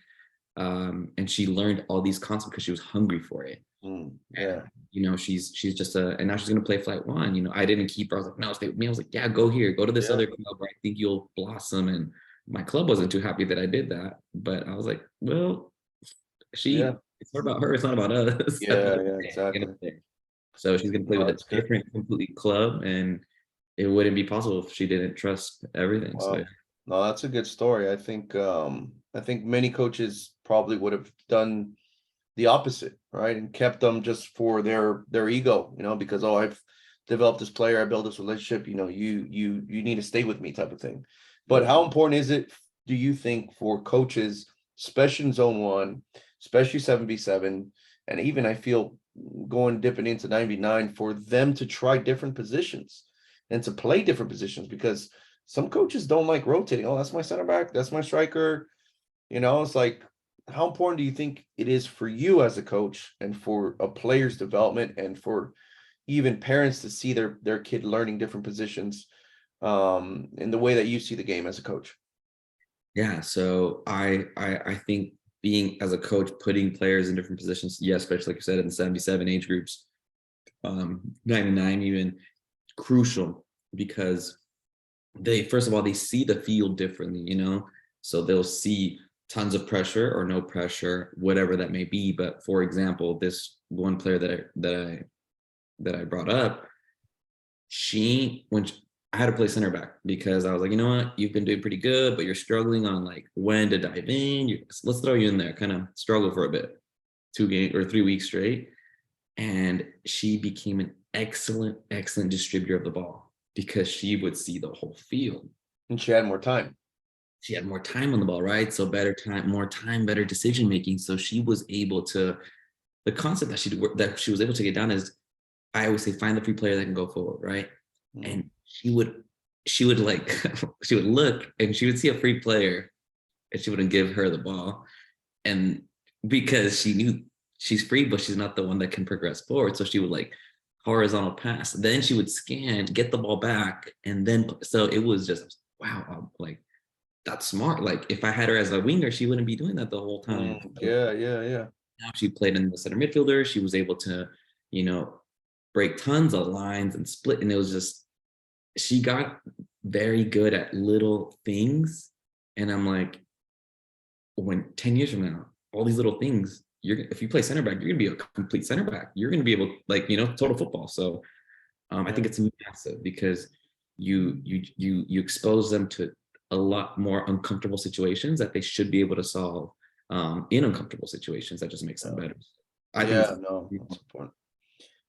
And she learned all these concepts because she was hungry for it. Yeah. And, she's just and now she's gonna play flight 1. I didn't keep her. I was like, no, stay with me. I was like, yeah, go here, go to this other club where I think you'll blossom. And my club wasn't too happy that I did that, but I was like, well, it's not about her, it's not about us. Yeah, exactly. So she's gonna play with a different completely club, and it wouldn't be possible if she didn't trust everything. Wow. So No, that's a good story. I think many coaches probably would have done the opposite, right? And kept them just for their ego, because I've developed this player, I built this relationship, you need to stay with me type of thing. But how important is it, do you think, for coaches, especially in zone 1, especially 7v7, and even I feel dipping into 9v9, for them to try different positions and to play different positions? Because some coaches don't like rotating. Oh, that's my center back, that's my striker. It's like, how important do you think it is for you as a coach and for a player's development and for even parents to see their kid learning different positions in the way that you see the game as a coach? Yeah, so I think being as a coach, putting players in different positions, especially like you said, in the 77 age groups, 99 even, crucial, because they, first of all, they see the field differently, so they'll see tons of pressure or no pressure, whatever that may be. But for example, this one player that I brought up, I had to play center back because I was like, you know what, you've been doing pretty good, but you're struggling on like when to dive in. Let's throw you in there, kind of struggle for a bit, 3 weeks straight. And she became an excellent distributor of the ball because she would see the whole field. And she had more time. She had more time on the ball, right? So more time, better decision making. So she was able to, the concept that she was able to get down is, I always say, find the free player that can go forward, right? And she would like, she would look and she would see a free player and she wouldn't give her the ball. And because she knew she's free, but she's not the one that can progress forward. So she would like horizontal pass. Then she would scan, get the ball back. And then, so it was just, wow, like, that's smart. Like, if I had her as a winger, she wouldn't be doing that the whole time. Yeah. Now she played in the center midfielder. She was able to, break tons of lines and split. And it was just, she got very good at little things. And I'm like, when 10 years from now, all these little things, if you play center back, you're gonna be a complete center back. You're gonna be able, like, total football. So I think it's massive because you expose them to a lot more uncomfortable situations that they should be able to solve in uncomfortable situations. That just makes them better. That's important.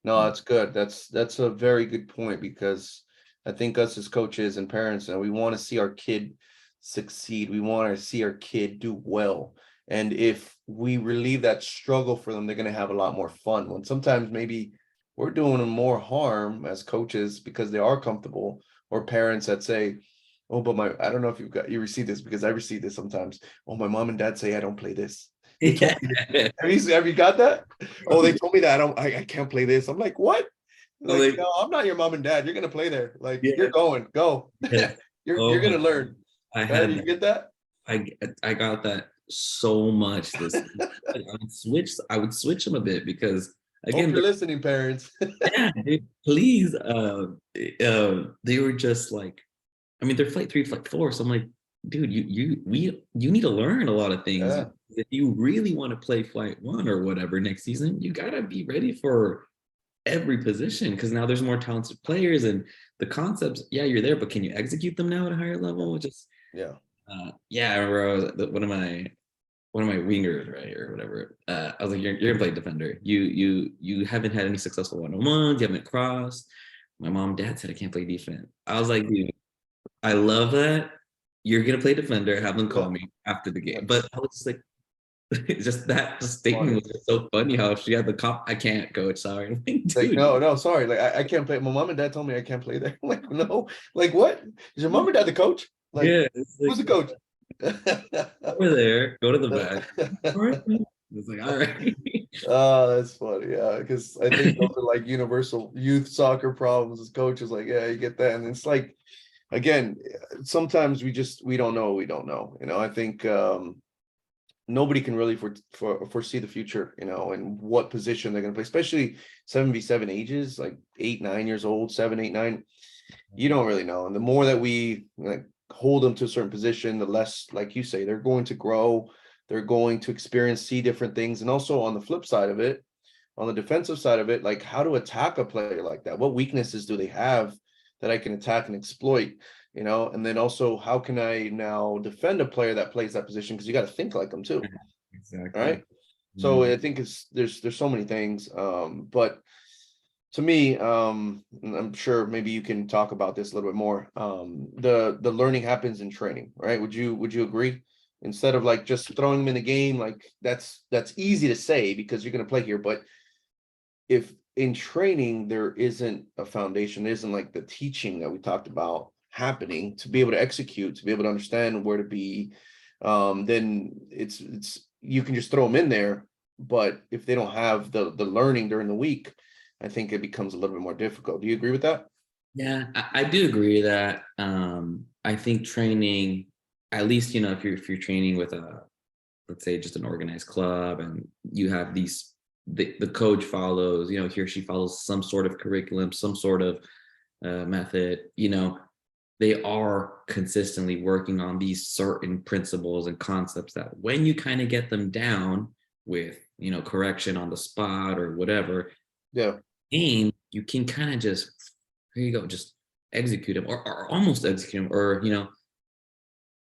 No, that's good. That's a very good point, because I think us as coaches and parents, we want to see our kid succeed. We want to see our kid do well. And if we relieve that struggle for them, they're going to have a lot more fun. When sometimes maybe we're doing them more harm as coaches because they are comfortable, or parents that say, oh, but I don't know if you receive this, because I receive this sometimes. Oh, my mom and dad say I don't play this. Yeah. Have you got that? Oh, they told me that I can't play this. I'm like, what? Like, no, I'm not your mom and dad. You're gonna play there. Like, you're going, go. Yeah. You're gonna learn. Did you get that? I got that so much. I would switch them a bit because, again, hope you're listening, parents. Yeah, please. They were just like, I mean, they're flight 3, flight 4. So I'm like, dude, you need to learn a lot of things. Yeah. If you really want to play flight 1 or whatever next season, you gotta be ready for every position, because now there's more talented players and the concepts. Yeah, you're there, but can you execute them now at a higher level? Just I remember I was one of my wingers, right, or whatever. I was like, you're gonna play defender. You haven't had any successful 1-on-1s. You haven't crossed. My mom and dad said I can't play defense. I was like, dude, I love that. You're gonna play defender, have them call me after the game. But I was just like, it's just that statement was just so funny how she had the cop. I can't, coach. Sorry. I'm like, Like, dude, no, sorry. Like, I can't play. My mom and dad told me I can't play there. I'm like, no. Like, what? Is your mom and dad the coach? Like, yeah, it's who's the like coach? over there, go to the back. All right. It's like, all right. Oh, that's funny. Yeah, because I think those are like universal youth soccer problems as coaches. Like, yeah, you get that. And it's like, again, sometimes we don't know, we don't know. I think nobody can really foresee the future, and what position they're going to play, especially 7v7 ages, like 8, 9 years old, 7, 8, 9. You don't really know. And the more that we like hold them to a certain position, the less, like you say, they're going to grow, they're going to experience, see different things. And also on the flip side of it, on the defensive side of it, like how to attack a player like that. What weaknesses do they have that I can attack and exploit? And then also, how can I now defend a player that plays that position? Because you got to think like them too. Exactly. Right. So I think there's so many things. But to me, and I'm sure maybe you can talk about this a little bit more. The learning happens in training, right? Would you agree? Instead of like just throwing them in the game, like that's easy to say because you're going to play here. But if in training there isn't a foundation, there isn't like the teaching that we talked about happening to be able to execute, to be able to understand where to be, then it's you can just throw them in there. But if they don't have the learning during the week, I think it becomes a little bit more difficult. Do you agree with that? Yeah, I do agree that I think training, at least, if you're training with let's say just an organized club and you have the coach follows, he or she follows some sort of curriculum, some sort of method, they are consistently working on these certain principles and concepts that when you kind of get them down with, correction on the spot or whatever, Yeah. game, you can kind of just, here you go, just execute them or almost execute them, or,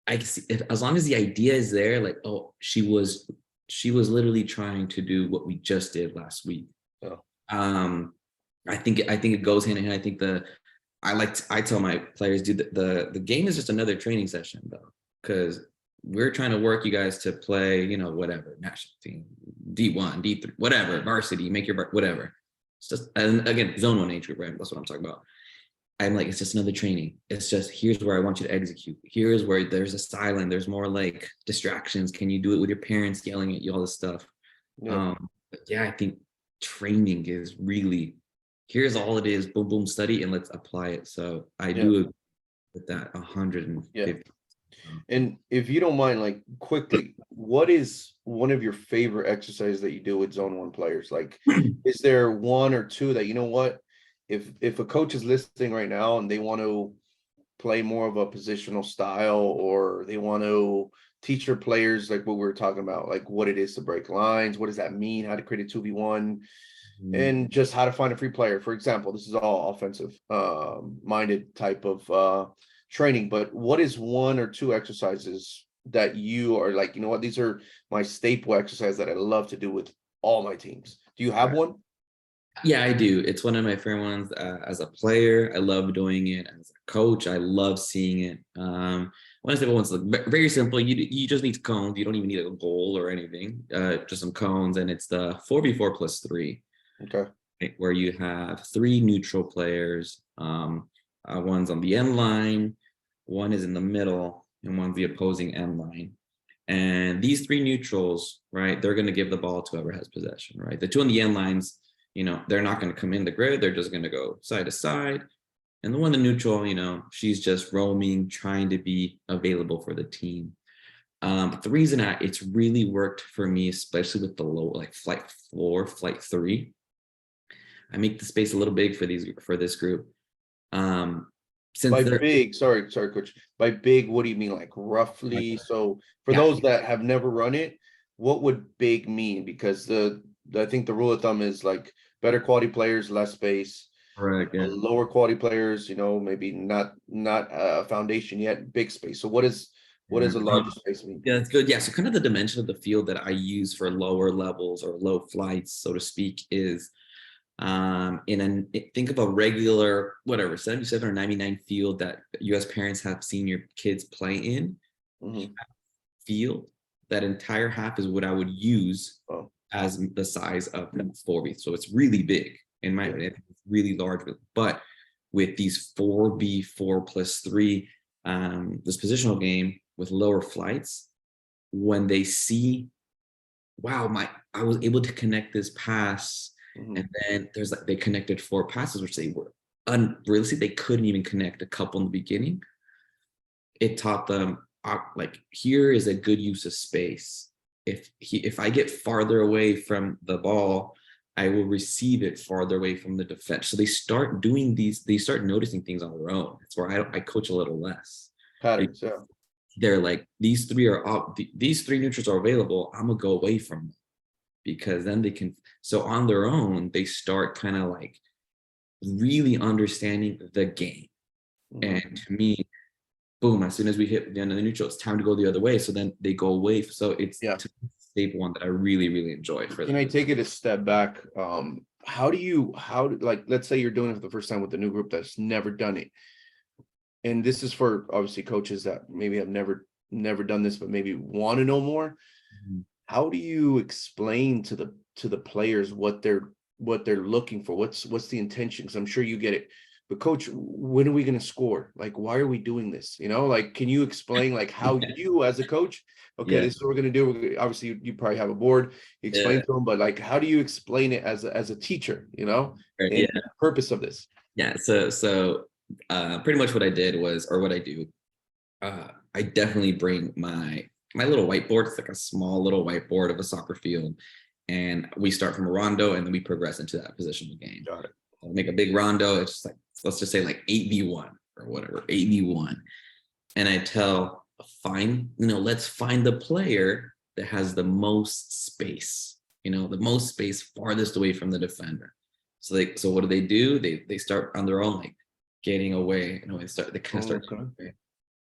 I can see as long as the idea is there, like, oh, she was literally trying to do what we just did last week. Yeah. I think it goes hand in hand. I think I tell my players, dude, the game is just another training session though, because we're trying to work you guys to play, whatever, national team, D1, D3, whatever, varsity, make your whatever. It's just, and again, zone 1 age group, right? That's what I'm talking about. I'm like, it's just another training. It's just, here's where I want you to execute. Here's where there's a silent, there's more like distractions. Can you do it with your parents yelling at you, all this stuff? Yeah. But yeah, I think training is really, here's all it is, boom, boom, study, and let's apply it. So I do agree with that 150. Yeah. And if you don't mind, like quickly, what is one of your favorite exercises that you do with zone 1 players? Like, is there one or two that, what, if a coach is listening right now and they want to play more of a positional style, or they want to teach their players like what we were talking about, like what it is to break lines, what does that mean, how to create a 2v1, and just how to find a free player, for example. This is all offensive minded type of training, but what is one or two exercises that you are like, what, these are my staple exercises that I love to do with all my teams? Do you have one? Yeah, I do. It's one of my favorite ones. As a player, I love doing it. As a coach, I love seeing it. One of the ones, very simple. You just need cones. You don't even need a goal or anything. Just some cones, and it's the 4v4 plus 3. Okay. Right, where you have 3 neutral players. One's on the end line, one is in the middle, and one's the opposing end line. And these 3 neutrals, right, they're going to give the ball to whoever has possession, right? The 2 on the end lines, they're not going to come in the grid. They're just going to go side to side. And the one in the neutral, she's just roaming, trying to be available for the team. But the reason it's really worked for me, especially with the low, like flight 4, flight 3, I make the space a little big for this group. Since by big, sorry, coach. By big, what do you mean? Like roughly? So for those that have never run it, what would big mean? Because I think the rule of thumb is like better quality players, less space. Correct. Yeah. Lower quality players, maybe not a foundation yet, big space. So what is a larger space mean? Yeah, that's good. Yeah, so kind of the dimension of the field that I use for lower levels or low flights, so to speak, is Think of a regular, whatever, 77 or 99 field that US parents have seen your kids play in. Mhm. Field, that entire half is what I would use Oh. as the size of 4B. So it's really big in my opinion, it's really large, but with these 4B 4+3, this positional game with lower flights, when they see, wow, I was able to connect this pass, Mhm. and then there's like they connected 4 passes, which they were unrealistic. They couldn't even connect a couple in the beginning. It taught them like, here is a good use of space. If I get farther away from the ball, I will receive it farther away from the defense. So they start doing these, they start noticing things on their own. That's where I coach a little less. Patterns, yeah. They're like, these three neutrals are available. I'm gonna go away from them, because then they can, so on their own, they start kind of like really understanding the game. Mhm. And to me, boom, as soon as we hit the end of the neutral, it's time to go the other way. So then they go away. So it's Yeah. a staple one that I really, really enjoy. Can I take it a step back? Like, let's say you're doing it for the first time with a new group that's never done it. And this is for obviously coaches that maybe have never done this, but maybe want to know more. Mhm. How do you explain to the players what they're looking for? What's the intention? Because I'm sure you get it. But coach, when are we going to score? Like, why are we doing this? Like, can you explain like how you as a coach, okay, Yeah. this is what we're going to do. Obviously, you probably have a board. You explain Yeah. to them, but like, how do you explain it as a teacher? Right, And the purpose of this. Yeah. So pretty much what I did was, or what I do, I definitely bring my little whiteboard. It's like a small little whiteboard of a soccer field, and we start from a rondo, and then we progress into that positional game. Got it. I'll make a big rondo. It's just like, let's just say like 8v1 or whatever, 8v1. And I tell, let's find the player that has the most space, the most space farthest away from the defender. So what do? They start on their own, like getting away. They kind of start getting away.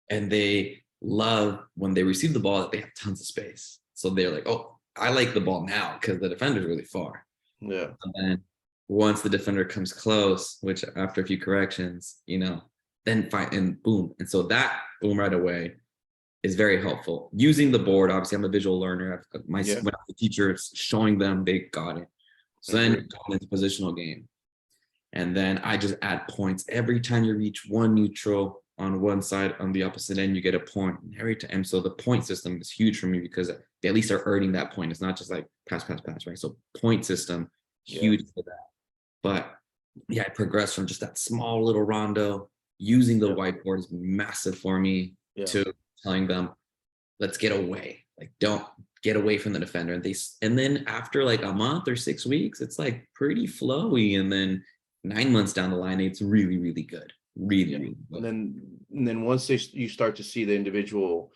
And they love when they receive the ball that they have tons of space. So they're like, oh, I like the ball now because the defender's really far. Yeah. And then once the defender comes close, which after a few corrections, then fight and boom. And so that boom right away is very helpful. Using the board, obviously, I'm a visual learner. When I was a teacher, showing them, they got it. So then going into positional game. And then I just add points. Every time you reach one neutral on one side, on the opposite end, you get a point. Every time. So the point system is huge for me because they at least are earning that point. It's not just like pass, right? So point system, huge for that. But yeah, I progressed from just that small little rondo. Using the whiteboard is massive for me, to telling them, let's get away. Like, don't get away from the defender. And then after like a month or 6 weeks, it's like pretty flowy. And then 9 months down the line, it's really, really good. Really good. And then once you start to see the individual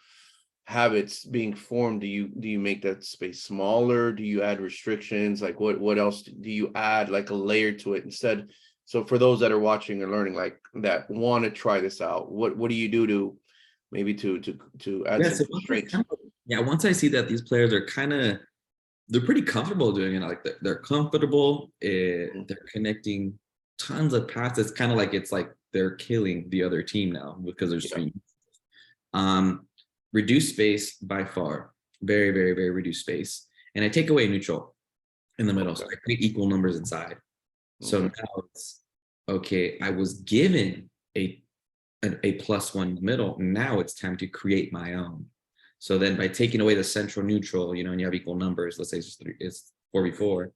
habits being formed, do you make that space smaller? Do you add restrictions? Like what else do you add, like a layer to it instead? So for those that are watching or learning, like that want to try this out, what do you do to maybe to add some constraints? Once I see that these players are they're pretty comfortable doing it, like they're comfortable, they're connecting tons of passes, kind of like it's like they're killing the other team now because there's three. Reduce space by far, very, very, very reduced space. And I take away neutral in the middle. So I create equal numbers inside. So now it's, okay, I was given a +1 in the middle. Now it's time to create my own. So then by taking away the central neutral, and you have equal numbers, let's say it's 4v4,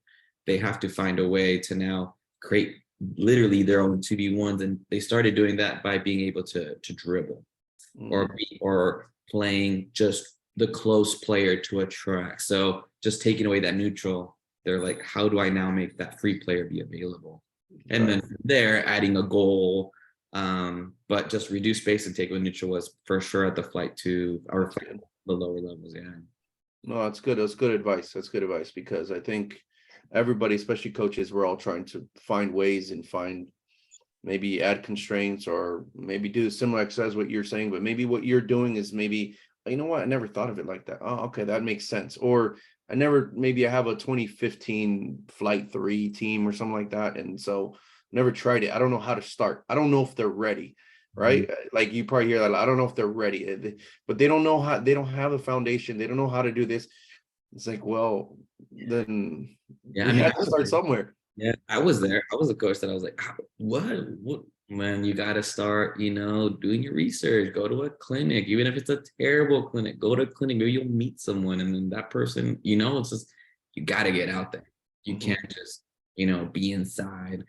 they have to find a way to now create literally their own 2v1s. And they started doing that by being able to dribble or playing just the close player to a track. So just taking away that neutral, they're like, how do I now make that free player be available? And then from there, adding a goal, but just reduce space and take away neutral was for sure at the flight to our the lower levels. No, that's good. That's good advice. That's good advice, because I think everybody, especially coaches, we're all trying to find ways and maybe add constraints, or maybe do similar exercise what you're saying, but maybe what you're doing is maybe you know what? I never thought of it like that. Oh, okay, that makes sense. Or maybe I have a 2015 Flight 3 team or something like that. And so never tried it. I don't know how to start. I don't know if they're ready, right? Like you probably hear that. I don't know if they're ready, but they don't know how, they don't have a foundation. They don't know how to do this. It's like, well, then Yeah, we I mean, have to start somewhere. yeah, I was there. I was a coach that I was like, what? Man, you got to start, doing your research. Go to a clinic, even if it's a terrible clinic. Go to a clinic. Maybe you'll meet someone, and then that person, it's just you got to get out there. You can't just, be inside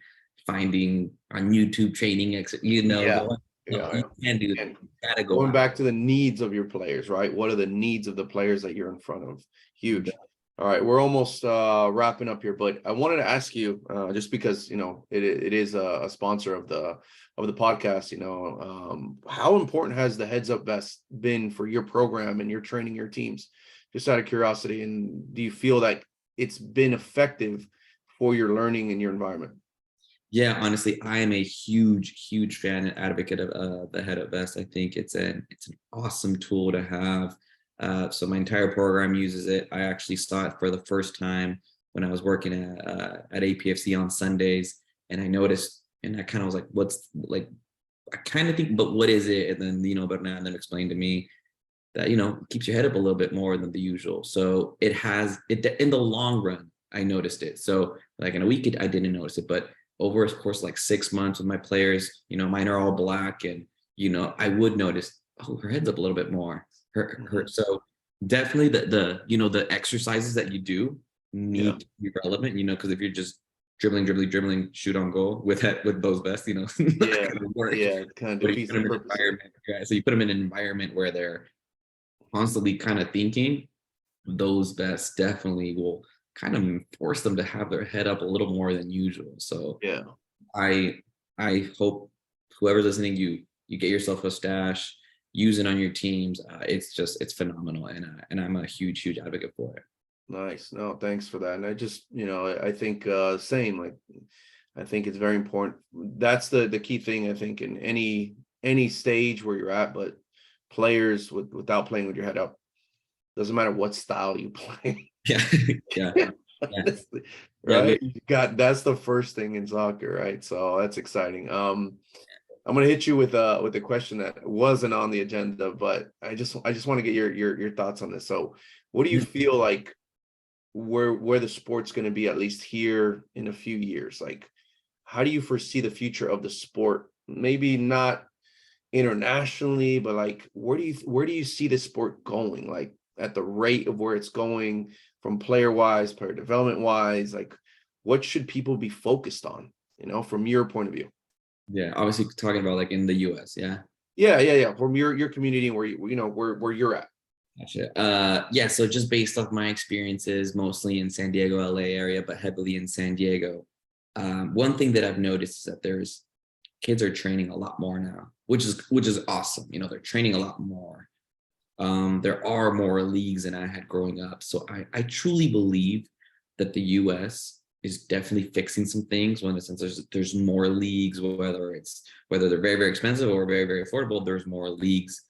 finding on YouTube training. Yeah. No, you can't do that. And You gotta go going out. back to the needs of your players, right? What are the needs of the players that you're in front of? Huge. All right, we're almost wrapping up here, but I wanted to ask you, just because it is a sponsor of the podcast. How important has the heads up vest been for your program and your training your teams? Just out of curiosity, and do you feel that it's been effective for your learning in your environment? Yeah, honestly, I am a huge fan and advocate of the head up vest. I think it's an awesome tool to have. So my entire program uses it. I actually saw it for the first time when I was working at APFC on Sundays, and I noticed, and I kind of was like, "What's like?" I kind of think, but what is it? And then but now and then explained to me that keeps your head up a little bit more than the usual. So it has it in the long run. I noticed it. So like in a week, I didn't notice it, but over a course of like 6 months with my players, mine are all black, and I would notice, oh, her head's up a little bit more. Her so definitely the exercises that you do need to be relevant, because if you're just dribbling, shoot on goal with those vests, not gonna work. It kind of But you defeats put the them in an purpose. environment, so you put them in an environment where they're constantly kind of thinking, those vests definitely will kind of force them to have their head up a little more than usual. So Yeah. I hope whoever's listening, you get yourself a stash, use it on your teams. It's phenomenal, and I'm a huge advocate for it. Nice. No, thanks for that. And I just, I think same, like I think it's very important. That's the key thing, I think, in any stage where you're at, but players without playing with your head up, doesn't matter what style you play. Yeah. Yeah. Honestly, Yeah. right? That's the first thing in soccer, right? So that's exciting. I'm gonna hit you with a question that wasn't on the agenda, but I just want to get your thoughts on this. So what do you feel like where the sport's going to be, at least here in a few years? Like, how do you foresee the future of the sport? Maybe not internationally, but like where do you see the sport going? Like at the rate of where it's going, from player wise, player development wise, like what should people be focused on, from your point of view? Yeah, obviously talking about like in the US, yeah. Yeah. From your community, where where you're at. Gotcha. Yeah, so just based off my experiences, mostly in San Diego, LA area, but heavily in San Diego. One thing that I've noticed is that kids are training a lot more now, which is awesome. They're training a lot more. There are more leagues than I had growing up. So I truly believe that the US is definitely fixing some things, when in the sense there's more leagues, whether they're very, very expensive or very, very affordable, there's more leagues.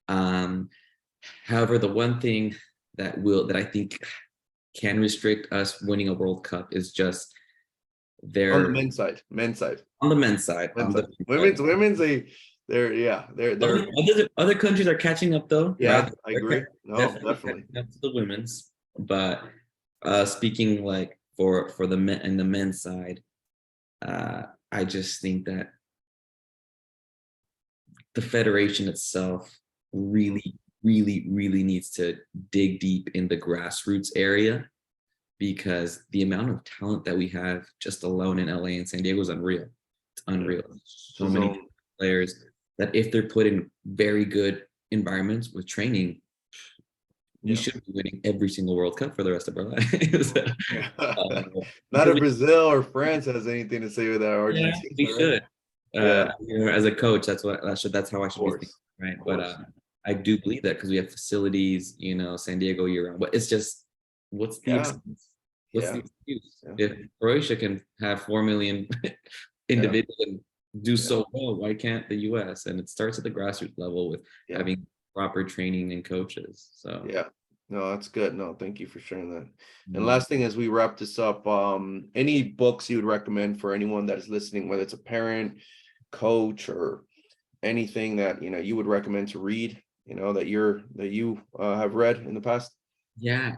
However, the one thing that I think can restrict us winning a World Cup is just On the men's side. On the men's side. Women's they're other countries are catching up though. Yeah, right? I agree. No, definitely. Up to the women's, but speaking like for the men and the men's side, I just think that the federation itself really needs to dig deep in the grassroots area, because the amount of talent that we have just alone in LA and San Diego is unreal. It's unreal. So many players that if they're put in very good environments with training, we should be winning every single World Cup for the rest of our lives. Not if Brazil or France has anything to say with that. Argentina, we should. As a coach, that's how I should be thinking, right? But I do believe that, because we have facilities, San Diego year round. But it's just, what's the excuse? What's the excuse? If Croatia can have 4 million individuals and do so well, why can't the US? And it starts at the grassroots level with having proper training and coaches. So Yeah. No, that's good. No, thank you for sharing that. And Mhm. last thing, as we wrap this up, any books you would recommend for anyone that is listening, whether it's a parent, coach, or anything that you would recommend to read, that you have read in the past? Yeah.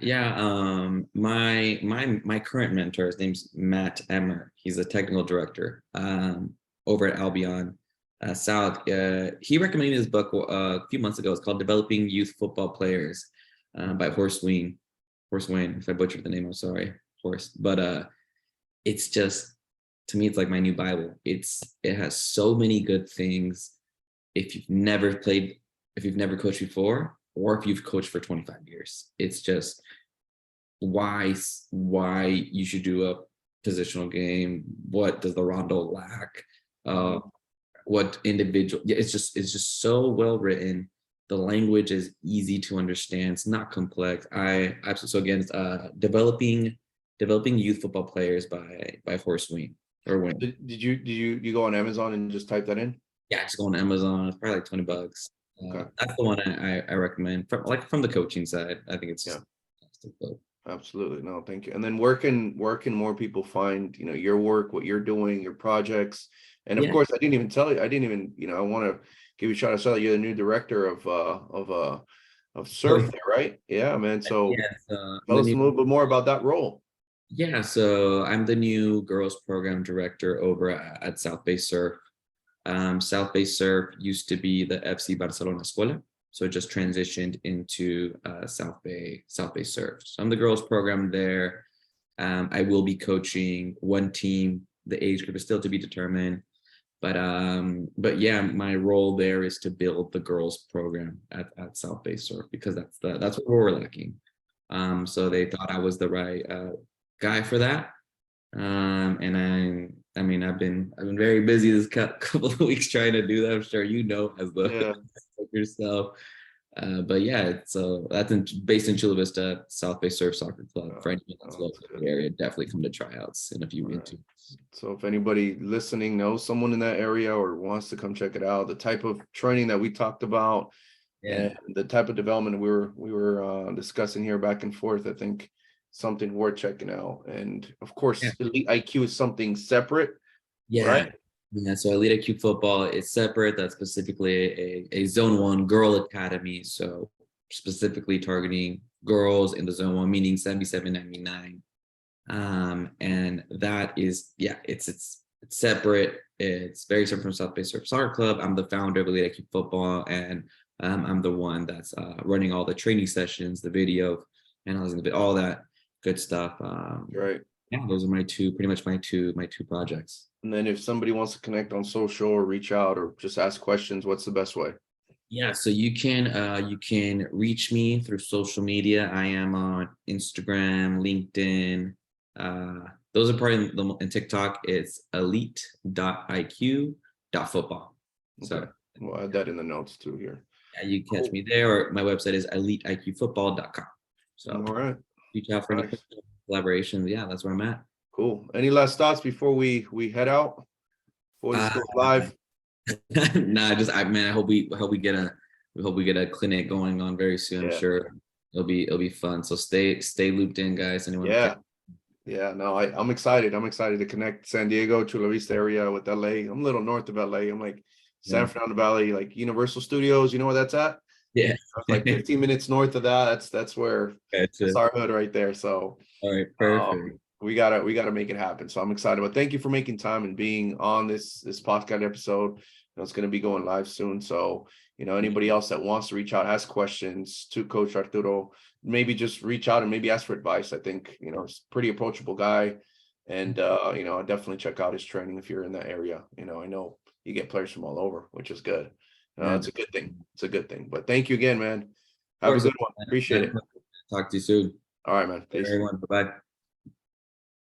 My current mentor, his name's Matt Emmer. He's a technical director over at Albion South. He recommended his book a few months ago. It's called Developing Youth Football Players by Horst Wein. Horst Wein. If I butchered the name, I'm sorry, Horst. But it's just, to me, it's like my new Bible. It has so many good things. If you've never played, if you've never coached before, or if you've coached for 25 years, it's just why you should do a positional game. What does the rondo lack? What individual? Yeah, it's just so well written. The language is easy to understand. It's not complex. I absolutely, so again, it's developing youth football players by Horst Wein or Wayne. Did you go on Amazon and just type that in? Yeah, just go on Amazon. It's probably like $20. Okay. That's the one I recommend from the coaching side. I think it's just fantastic book. Absolutely. No, thank you. And then where can more people find, your work, what you're doing, your projects? And of Yeah. course, I didn't even tell you, I want to give you a shout out. I saw that you're the new director of surf there, right? Yeah, man. So tell us a little bit more about that role. Yeah, so I'm the new girls program director over at South Bay Surf. South Bay Surf used to be the FC Barcelona Escuela, so it just transitioned into South Bay Surf. So I'm the girls program there. I will be coaching one team. The age group is still to be determined, but yeah, my role there is to build the girls program at South Bay Surf, because that's what we're lacking. So they thought I was the right guy for that. And I mean, I've been very busy this couple of weeks trying to do that. I'm sure as the yourself. But yeah, so that's based in Chula Vista, South Bay Surf Soccer Club. For anyone that's local in the area, definitely come to tryouts in a few weeks. So if anybody listening knows someone in that area or wants to come check it out, the type of training that we talked about, and the type of development we were discussing here back and forth, I think something worth checking out. And of course, Elite IQ is something separate. Right? Yeah, so Elite IQ football is separate. That's specifically a Zone 1 girl academy. So specifically targeting girls in the Zone 1, meaning 77, 99. And that is, it's separate. It's very separate from South Bay Surf Soccer Club. I'm the founder of Elite IQ football, and I'm the one that's running all the training sessions, the video, analyzing all that good stuff. Right. Yeah, those are pretty much my two projects. And then if somebody wants to connect on social or reach out or just ask questions, what's the best way? Yeah, so you can reach me through social media. I am on Instagram, LinkedIn. Those are probably in TikTok. It's elite.iq.football. So okay. We'll add that in the notes too here. Yeah, you can catch me there, or my website is eliteiqfootball.com. So all right. Reach out for any collaborations. Yeah, that's where I'm at. Cool. Any last thoughts before we head out? Before this goes live? Nah, I hope we get a clinic going on very soon. I'm sure it'll be fun. So stay looped in, guys. Anyone? No, I'm excited. I'm excited to connect San Diego, Chula Vista area with LA. I'm a little north of LA. I'm like San Fernando Valley, like Universal Studios. You know where that's at? Yeah. Like 15 minutes north of that. That's where it's our hood right there. So all right, perfect. We gotta make it happen. So I'm excited. But thank you for making time and being on this podcast episode. It's going to be going live soon. So anybody else that wants to reach out, ask questions to Coach Arturo, maybe just reach out and maybe ask for advice. I think he's a pretty approachable guy, and I'll definitely check out his training if you're in that area. I know you get players from all over, which is good. It's a good thing. It's a good thing. But thank you again, man. Have a good one. Appreciate it. Talk to you soon. All right, man. Peace. Everyone. Bye-bye.